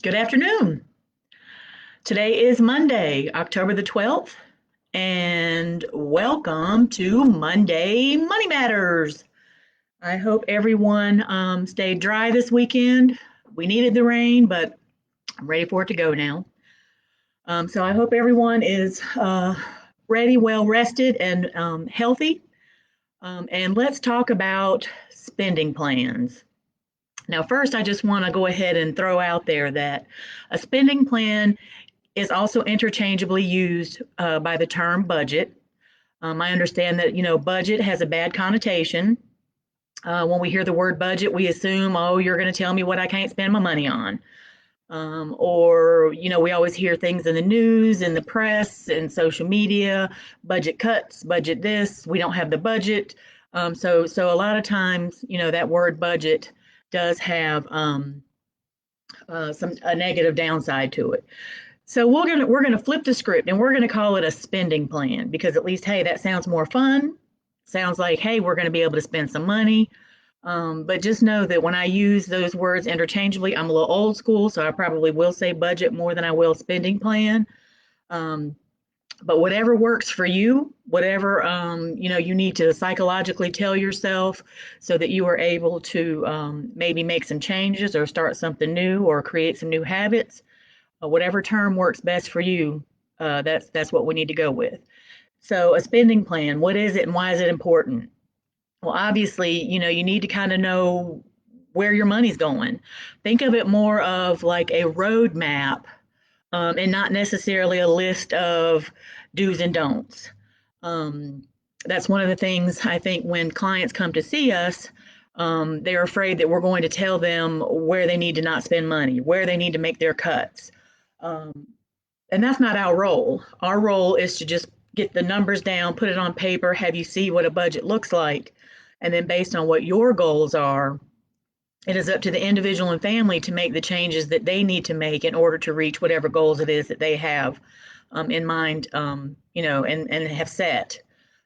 Good afternoon. Today is Monday, October the 12th, and welcome to Monday Money Matters. I hope everyone stayed dry this weekend. We needed the rain, but I'm ready for it to go now. So I hope everyone is ready, well rested, and healthy. And let's talk about spending plans. Now, first, I just want to go ahead and throw out there that a spending plan is also interchangeably used by the term budget. I understand that, budget has a bad connotation. When we hear the word budget, we assume, oh, you're going to tell me what I can't spend my money on. Or, we always hear things in the news, in the press, in social media, budget cuts, budget this, we don't have the budget. So a lot of times, that word budget does have a negative downside to it. So we're gonna flip the script and we're gonna call it a spending plan because at least, hey, that sounds more fun. Sounds like, hey, we're gonna be able to spend some money. But just know that when I use those words interchangeably, I'm a little old school, so I probably will say budget more than I will spending plan. Um, but whatever works for you, whatever you need to psychologically tell yourself so that you are able to maybe make some changes or start something new or create some new habits, whatever term works best for you, that's what we need to go with. So a spending plan, what is it and why is it important? Well, obviously, you need to kind of know where your money's going. Think of it more of like a roadmap, and not necessarily a list of do's and don'ts. Um, that's one of the things I think when clients come to see us, they're afraid that we're going to tell them where they need to not spend money, where they need to make their cuts. Um, and that's not our role. Our role is to just get the numbers down, put it on paper, have you see what a budget looks like. And then based on what your goals are, it is up to the individual and family to make the changes that they need to make in order to reach whatever goals it is that they have in mind, and have set.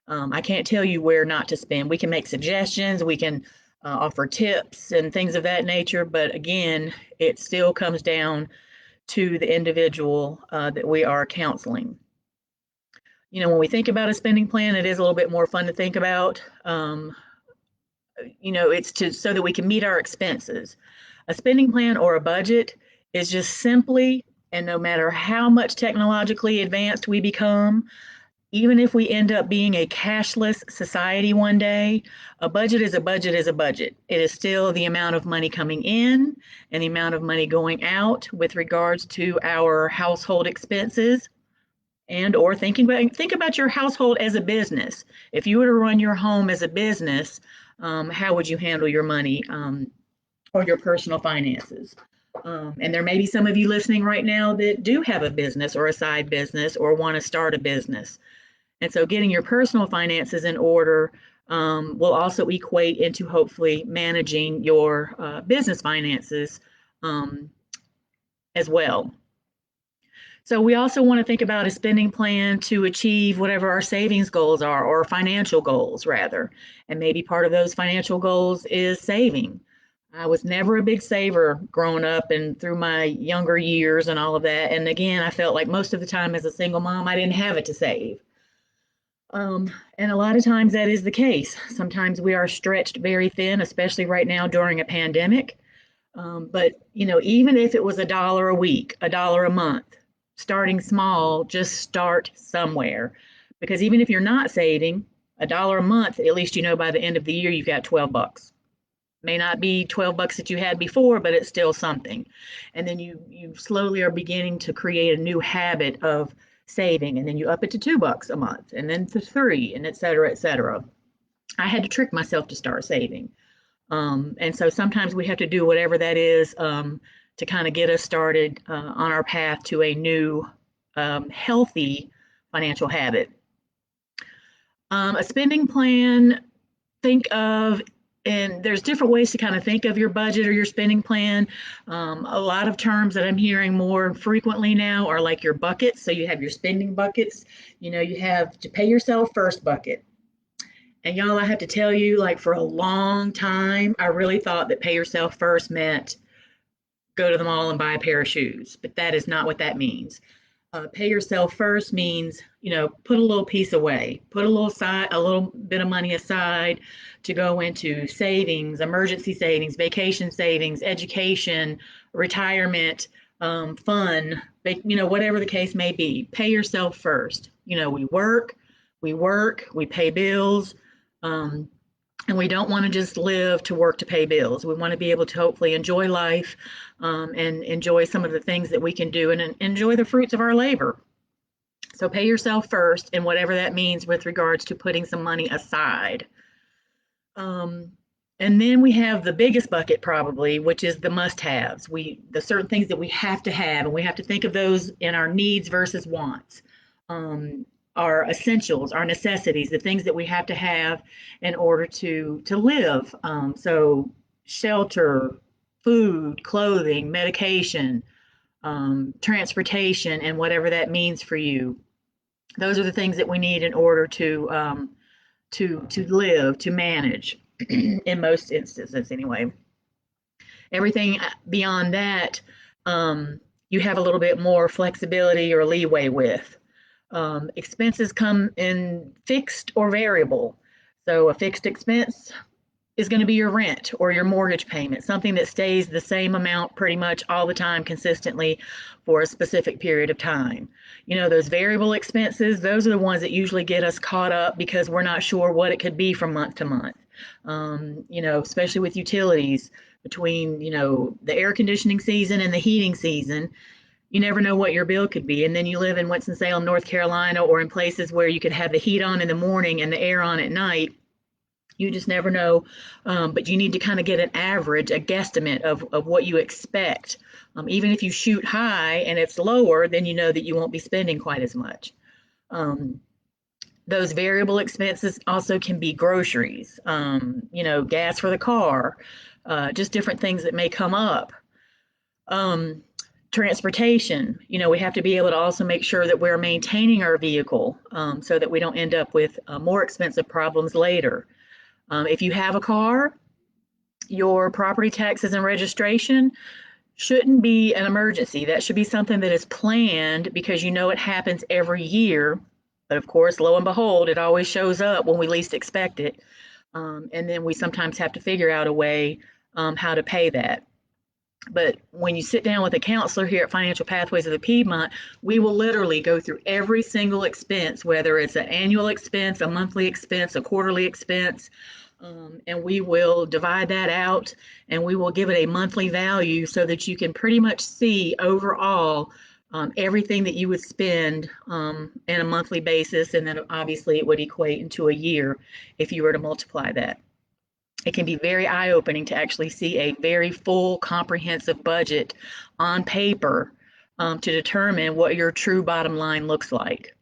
I can't tell you where not to spend. We can make suggestions, we can offer tips and things of that nature, but again, it still comes down to the individual that we are counseling. When we think about a spending plan, it is a little bit more fun to think about. It's to so that we can meet our expenses. A spending plan or a budget is just simply, and no matter how much technologically advanced we become, even if we end up being a cashless society one day, a budget is a budget is a budget. It is still the amount of money coming in and the amount of money going out with regards to our household expenses. And or think about your household as a business. If you were to run your home as a business, how would you handle your money or your personal finances? And there may be some of you listening right now that do have a business or a side business or want to start a business. And so getting your personal finances in order will also equate into hopefully managing your business finances as well. So we also want to think about a spending plan to achieve whatever our savings goals are, or financial goals rather. And maybe part of those financial goals is saving. I was never a big saver growing up and through my younger years and all of that. And again, I felt like most of the time as a single mom, I didn't have it to save. And a lot of times that is the case. Sometimes we are stretched very thin, especially right now during a pandemic. But even if it was $1 a week, $1 a month, starting small, just start somewhere. Because even if you're not saving $1 a month, at least by the end of the year you've got 12 bucks. May not be 12 bucks that you had before, but it's still something. And then you slowly are beginning to create a new habit of saving, and then you up it to 2 bucks a month, and then to 3, and et cetera, et cetera. I had to trick myself to start saving. And so sometimes we have to do whatever that is to kind of get us started on our path to a new healthy financial habit. A spending plan, think of, and there's different ways to kind of think of your budget or your spending plan. A lot of terms that I'm hearing more frequently now are like your buckets. So you have your spending buckets. You have to pay yourself first bucket. And y'all, I have to tell you, like for a long time, I really thought that pay yourself first meant go to the mall and buy a pair of shoes, but that is not what that means. Pay yourself first means, put a little piece away, put a little bit of money aside to go into savings, emergency savings, vacation savings, education, retirement, fun, whatever the case may be. Pay yourself first. We pay bills, um, and we don't want to just live to work to pay bills. We want to be able to hopefully enjoy life, and enjoy some of the things that we can do and enjoy the fruits of our labor. So pay yourself first, and whatever that means with regards to putting some money aside. Um, and then we have the biggest bucket probably, which is the must-haves. The certain things that we have to have, and we have to think of those in our needs versus wants. Our essentials, our necessities, the things that we have to have in order to live. So shelter, food, clothing, medication, transportation, and whatever that means for you. Those are the things that we need in order to live, to manage, in most instances anyway. Everything beyond that, you have a little bit more flexibility or leeway with. Expenses come in fixed or variable. So a fixed expense is going to be your rent or your mortgage payment, something that stays the same amount pretty much all the time consistently for a specific period of time. Those variable expenses, those are the ones that usually get us caught up because we're not sure what it could be from month to month. Especially with utilities, between, the air conditioning season and the heating season, you never know what your bill could be. And then you live in Winston-Salem, North Carolina, or in places where you could have the heat on in the morning and the air on at night. You just never know, but you need to kind of get an average, a guesstimate of what you expect. Even if you shoot high and it's lower, then you know that you won't be spending quite as much. Those variable expenses also can be groceries, gas for the car, just different things that may come up. Transportation, we have to be able to also make sure that we're maintaining our vehicle, so that we don't end up with more expensive problems later. If you have a car, your property taxes and registration shouldn't be an emergency. That should be something that is planned because it happens every year. But of course, lo and behold, it always shows up when we least expect it. And then we sometimes have to figure out a way how to pay that. But when you sit down with a counselor here at Financial Pathways of the Piedmont, we will literally go through every single expense, whether it's an annual expense, a monthly expense, a quarterly expense, and we will divide that out and we will give it a monthly value so that you can pretty much see overall everything that you would spend on a monthly basis, and then obviously it would equate into a year if you were to multiply that. It can be very eye-opening to actually see a very full, comprehensive budget on paper to determine what your true bottom line looks like.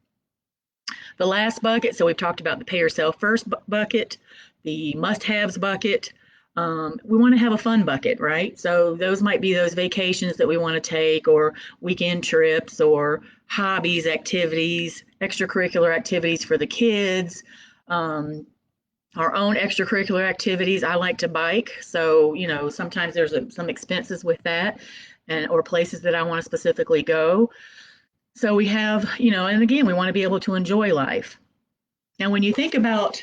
The last bucket, so we've talked about the pay yourself first bucket, the must-haves bucket. We want to have a fun bucket, right? So those might be those vacations that we want to take, or weekend trips, or hobbies, activities, extracurricular activities for the kids. Our own extracurricular activities. I like to bike, so sometimes there's some expenses with that, or places that I want to specifically go. So we have, and again, we want to be able to enjoy life. Now, when you think about,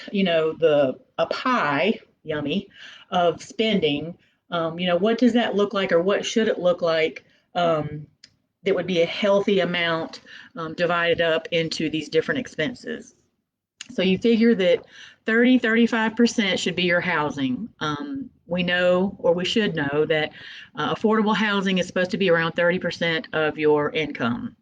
a pie, yummy, of spending, what does that look like, or what should it look like, that would be a healthy amount divided up into these different expenses? So you figure that 35% should be your housing. We know, or we should know, that affordable housing is supposed to be around 30% of your income.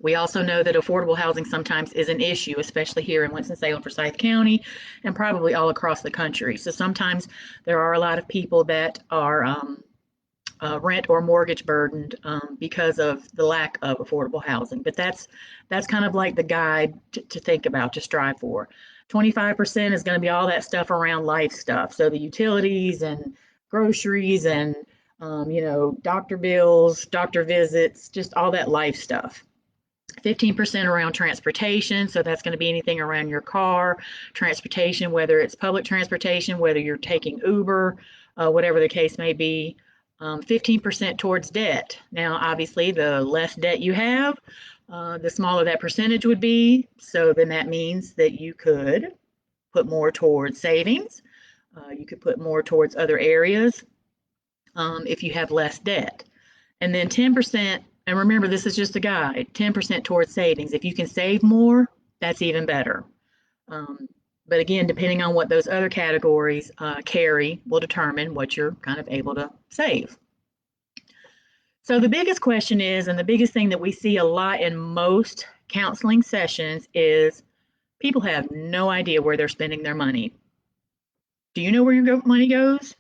We also know that affordable housing sometimes is an issue, especially here in Winston-Salem, Forsyth County, and probably all across the country. So sometimes there are a lot of people that are rent or mortgage burdened because of the lack of affordable housing. But that's kind of like the guide to think about, to strive for. 25% is going to be all that stuff around life stuff. So the utilities and groceries and doctor bills, doctor visits, just all that life stuff. 15% around transportation, so that's going to be anything around your car, transportation, whether it's public transportation, whether you're taking Uber, whatever the case may be. 15% towards debt. Now, obviously, the less debt you have, the smaller that percentage would be. So then that means that you could put more towards savings. You could put more towards other areas if you have less debt. And then 10%, and remember, this is just a guide, 10% towards savings. If you can save more, that's even better. But again, depending on what those other categories carry will determine what you're kind of able to save. So the biggest question is, and the biggest thing that we see a lot in most counseling sessions is people have no idea where they're spending their money. Do you know where your money goes?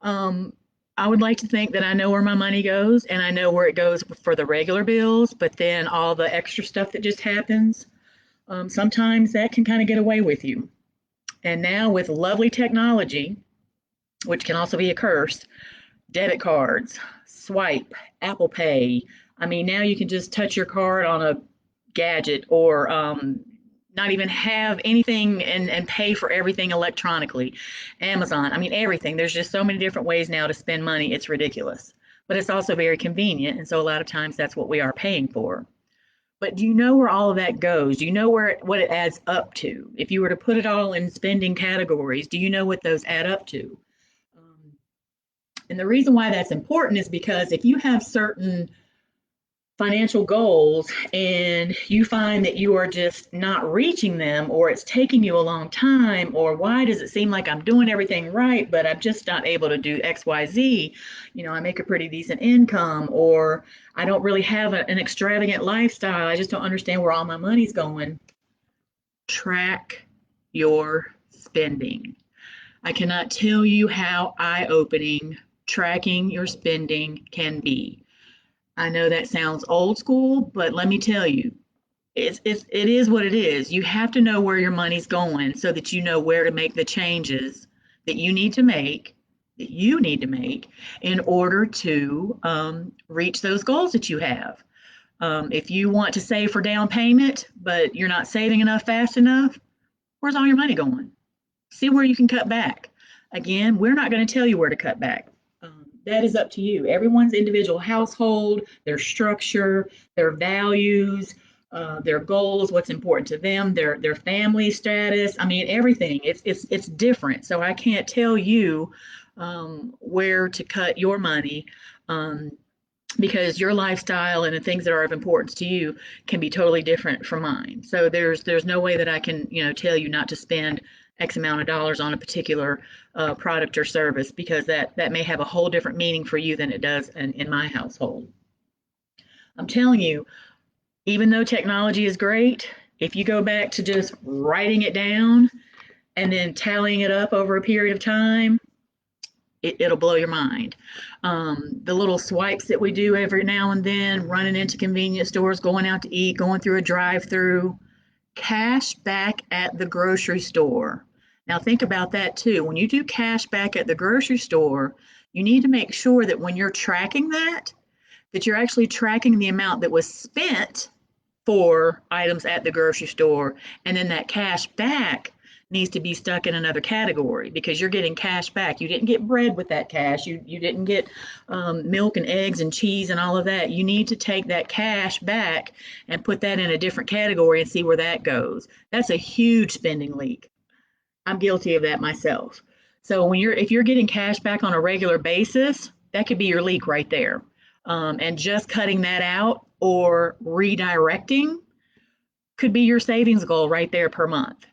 I would like to think that I know where my money goes and I know where it goes for the regular bills, but then all the extra stuff that just happens, sometimes that can kind of get away with you. And now with lovely technology, which can also be a curse, debit cards, swipe, Apple Pay. I mean, now you can just touch your card on a gadget or not even have anything and pay for everything electronically. Amazon, I mean, everything. There's just so many different ways now to spend money. It's ridiculous. But it's also very convenient. And so a lot of times that's what we are paying for. But do you know where all of that goes? Do you know what it adds up to? If you were to put it all in spending categories, do you know what those add up to? And the reason why that's important is because if you have certain financial goals and you find that you are just not reaching them, or it's taking you a long time, or why does it seem like I'm doing everything right, but I'm just not able to do XYZ, I make a pretty decent income, or I don't really have an extravagant lifestyle, I just don't understand where all my money's going. Track your spending. I cannot tell you how eye-opening tracking your spending can be. I know that sounds old school, but let me tell you, it is what it is. You have to know where your money's going so that you know where to make the changes that you need to make, in order to reach those goals that you have. If you want to save for down payment, but you're not saving enough fast enough, where's all your money going? See where you can cut back. Again, we're not going to tell you where to cut back. That is up to you. Everyone's individual household, their structure, their values, their goals, what's important to them, their family status. I mean, everything. It's different. So I can't tell you where to cut your money because your lifestyle and the things that are of importance to you can be totally different from mine. So there's no way that I can tell you not to spend X amount of dollars on a particular product or service, because that may have a whole different meaning for you than it does in my household. I'm telling you, even though technology is great, if you go back to just writing it down and then tallying it up over a period of time, it'll blow your mind. The little swipes that we do every now and then, running into convenience stores, going out to eat, going through a drive-through, cash back at the grocery store. Now think about that too. When you do cash back at the grocery store, you need to make sure that when you're tracking that you're actually tracking the amount that was spent for items at the grocery store, and then that cash back needs to be stuck in another category because you're getting cash back. You didn't get bread with that cash. You didn't get milk and eggs and cheese and all of that. You need to take that cash back and put that in a different category and see where that goes. That's a huge spending leak. I'm guilty of that myself. So if you're getting cash back on a regular basis, that could be your leak right there. And just cutting that out or redirecting could be your savings goal right there per month.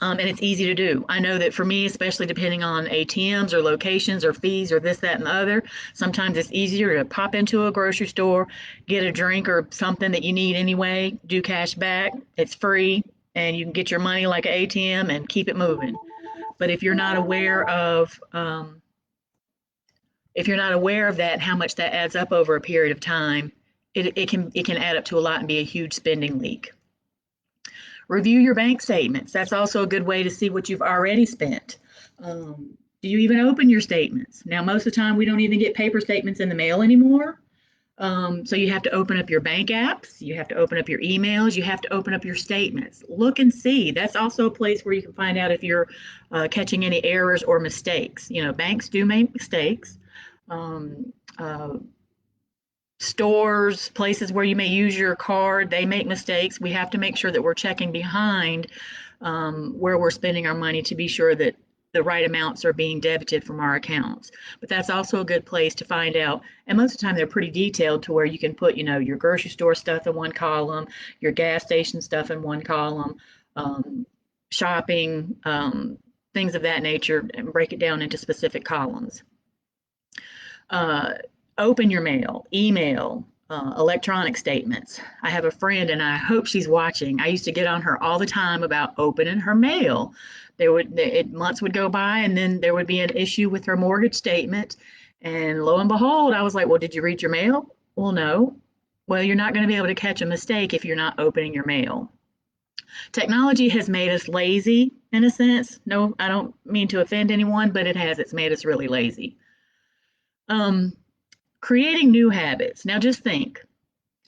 And it's easy to do. I know that for me, especially depending on ATMs or locations or fees or this, that, and the other, sometimes it's easier to pop into a grocery store, get a drink or something that you need anyway, do cash back. It's free, and you can get your money like an ATM and keep it moving. But if you're not aware of that, how much that adds up over a period of time, it can add up to a lot and be a huge spending leak. Review your bank statements. That's also a good way to see what you've already spent. Do you even open your statements? Now, most of the time, we don't even get paper statements in the mail anymore. So you have to open up your bank apps, you have to open up your emails, you have to open up your statements. Look and see. That's also a place where you can find out if you're catching any errors or mistakes. You know, banks do make mistakes. Um, uh, Stores, places where you may use your card, they make mistakes. We have to make sure that we're checking behind where we're spending our money to be sure that the right amounts are being debited from our accounts. But that's also a good place to find out. And most of the time, they're pretty detailed to where you can put, you know, your grocery store stuff in one column, your gas station stuff in one column, um, shopping, things of that nature, and break it down into specific columns. Uh, Open your mail, email, electronic statements. I have a friend, and I hope she's watching. I used to get on her all the time about opening her mail. Months would go by, and then there would be an issue with her mortgage statement. And lo and behold, I was like, "Well, did you read your mail?" Well, no. Well, you're not going to be able to catch a mistake if you're not opening your mail. Technology has made us lazy in a sense. No, I don't mean to offend anyone, but it has. It's made us really lazy. Um, Creating new habits. Now just think,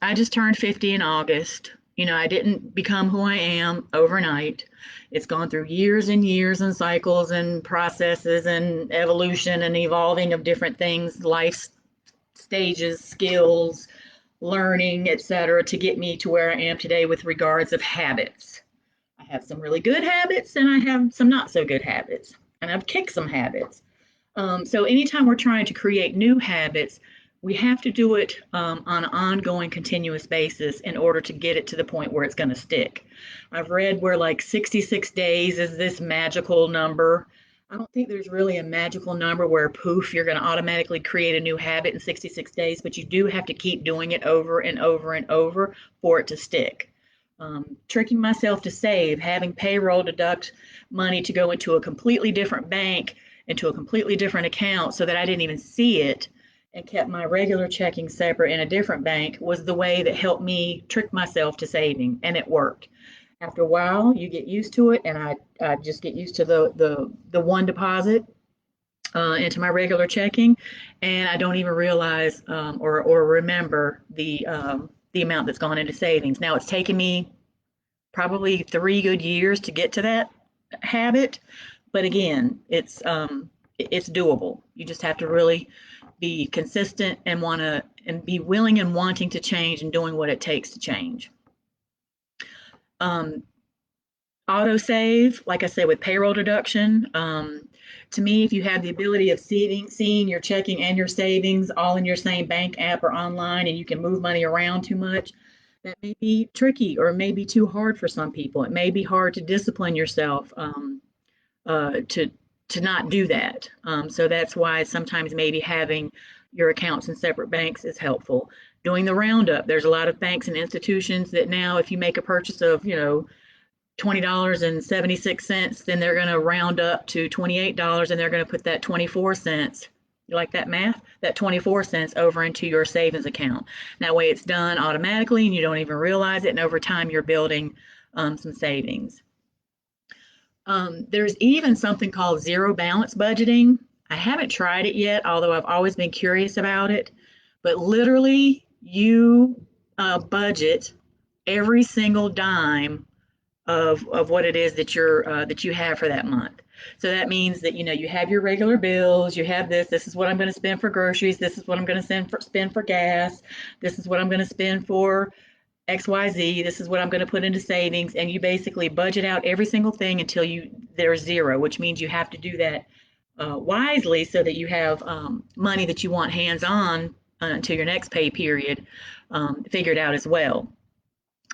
I just turned 50 in August. You know, I didn't become who I am overnight. It's gone through years and years and cycles and processes and evolution and evolving of different things, life stages, skills, learning, etc., to get me to where I am today with regards of habits. I have some really good habits and I have some not so good habits, and I've kicked some habits. So anytime we're trying to create new habits, we have to do it on an ongoing, continuous basis in order to get it to the point where it's going to stick. I've read where like 66 days is this magical number. I don't think there's really a magical number where poof, you're going to automatically create a new habit in 66 days, but you do have to keep doing it over and over and over for it to stick. Tricking myself to save, having payroll deduct money to go into a completely different bank, into a completely different account so that I didn't even see it, and kept my regular checking separate in a different bank was the way that helped me trick myself to saving, and it worked. After a while, you get used to it, and I just get used to the one deposit into my regular checking, and I don't even realize or remember the amount that's gone into savings. Now it's taken me probably 3 good years to get to that habit, but again, it's doable. You just have to really be consistent and be willing and wanting to change and doing what it takes to change. Autosave, like I said, with payroll deduction. To me, if you have the ability of seeing your checking and your savings all in your same bank app or online, and you can move money around too much, that may be tricky or may be too hard for some people. It may be hard to discipline yourself to not do that. So that's why sometimes maybe having your accounts in separate banks is helpful. Doing the roundup. There's a lot of banks and institutions that now, if you make a purchase of, you know, $20.76, then they're going to round up to $28 and they're going to put that 24 cents. You like that math? That 24 cents over into your savings account. That way it's done automatically and you don't even realize it. And over time, you're building some savings. There's even something called zero balance budgeting. I haven't tried it yet, although I've always been curious about it. But literally, you budget every single dime of what it is that you have for that month. So that means that, you know, you have your regular bills, you have this is what I'm going to spend for groceries, this is what I'm going to spend for gas, this is what I'm going to spend for XYZ, this is what I'm going to put into savings, and you basically budget out every single thing until there's zero, which means you have to do that wisely so that you have money that you want hands-on until your next pay period figured out as well.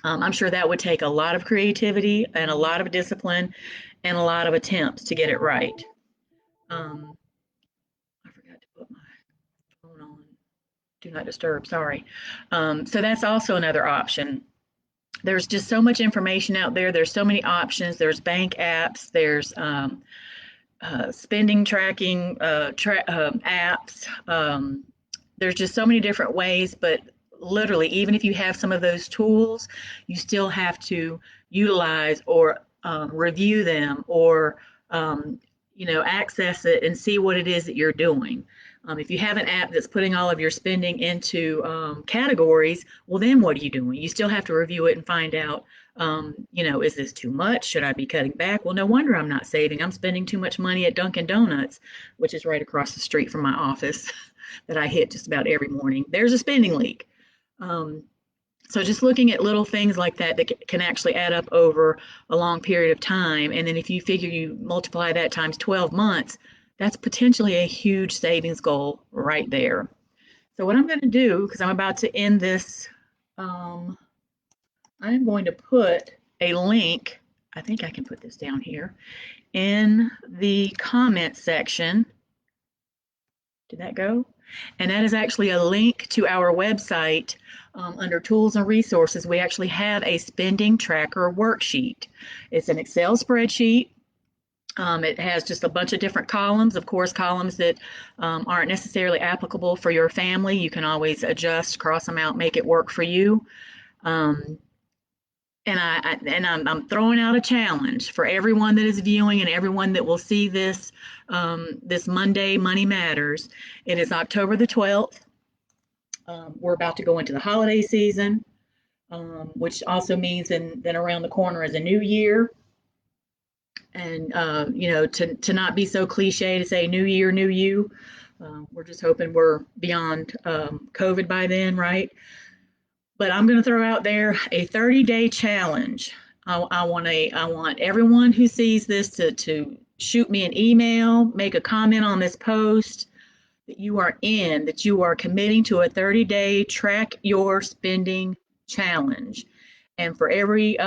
I'm sure that would take a lot of creativity and a lot of discipline and a lot of attempts to get it right. I forgot to put my phone on do not disturb, sorry. So that's also another option. There's just so much information out there. There's so many options. There's bank apps. There's spending tracking apps. There's just so many different ways, but literally, even if you have some of those tools, you still have to utilize or review them or access it and see what it is that you're doing. If you have an app that's putting all of your spending into categories, well, then what are you doing? You still have to review it and find out, is this too much? Should I be cutting back? Well, no wonder I'm not saving. I'm spending too much money at Dunkin' Donuts, which is right across the street from my office that I hit just about every morning. There's a spending leak. Um, so just looking at little things like that that can actually add up over a long period of time. And then if you figure you multiply that times 12 months, that's potentially a huge savings goal right there. So what I'm going to do, because I'm about to end this, I'm going to put a link. I think I can put this down here in the comment section. Did that go? And that is actually a link to our website. Under tools and resources, we actually have a spending tracker worksheet. It's an Excel spreadsheet. It has just a bunch of different columns, of course, columns that aren't necessarily applicable for your family. You can always adjust, cross them out, make it work for you. And I'm throwing out a challenge for everyone that is viewing and everyone that will see this this Monday Money Matters. It is October the 12th. We're about to go into the holiday season, which also means then around the corner is a new year. And to not be so cliche to say new year, new you. We're just hoping we're beyond COVID by then, right? But I'm going to throw out there a 30-day challenge. I want everyone who sees this to shoot me an email, make a comment on this post that you are committing to a 30-day track your spending challenge. And for every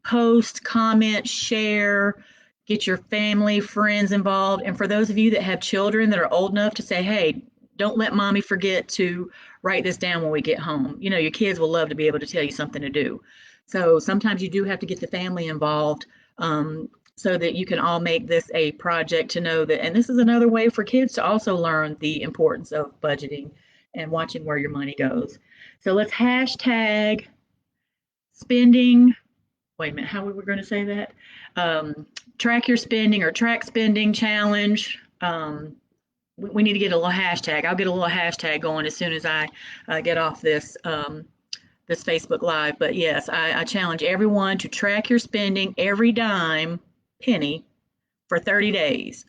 post, comment, share, get your family, friends involved. And for those of you that have children that are old enough to say, hey, don't let mommy forget to write this down when we get home. Your kids will love to be able to tell you something to do. So sometimes you do have to get the family involved so that you can all make this a project to know that. And this is another way for kids to also learn the importance of budgeting and watching where your money goes. So let's hashtag spending. Wait a minute, how were we going to say that? Track your spending or track spending challenge. We need to get a little hashtag. I'll get a little hashtag going as soon as I get off this this Facebook Live. But yes, I challenge everyone to track your spending, every dime, penny, for 30 days.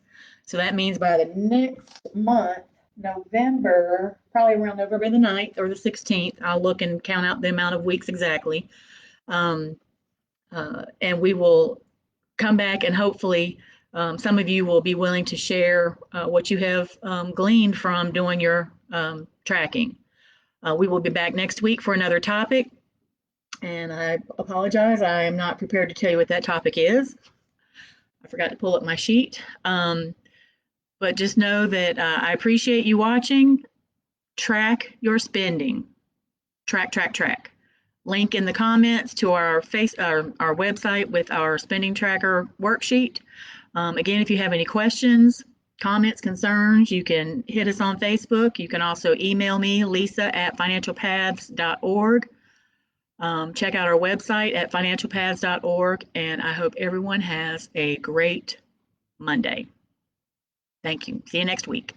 So that means by the next month, November, probably around November the 9th or the 16th, I'll look and count out the amount of weeks exactly. And we will come back and hopefully some of you will be willing to share what you have gleaned from doing your tracking. We will be back next week for another topic. And I apologize, I am not prepared to tell you what that topic is. I forgot to pull up my sheet. But just know that I appreciate you watching. Track your spending. Track, track, track. Link in the comments to our website with our spending tracker worksheet. Again, if you have any questions, comments, concerns, you can hit us on Facebook. You can also email me, lisa@financialpaths.org. Check out our website at financialpaths.org, and I hope everyone has a great Monday. Thank you. See you next week.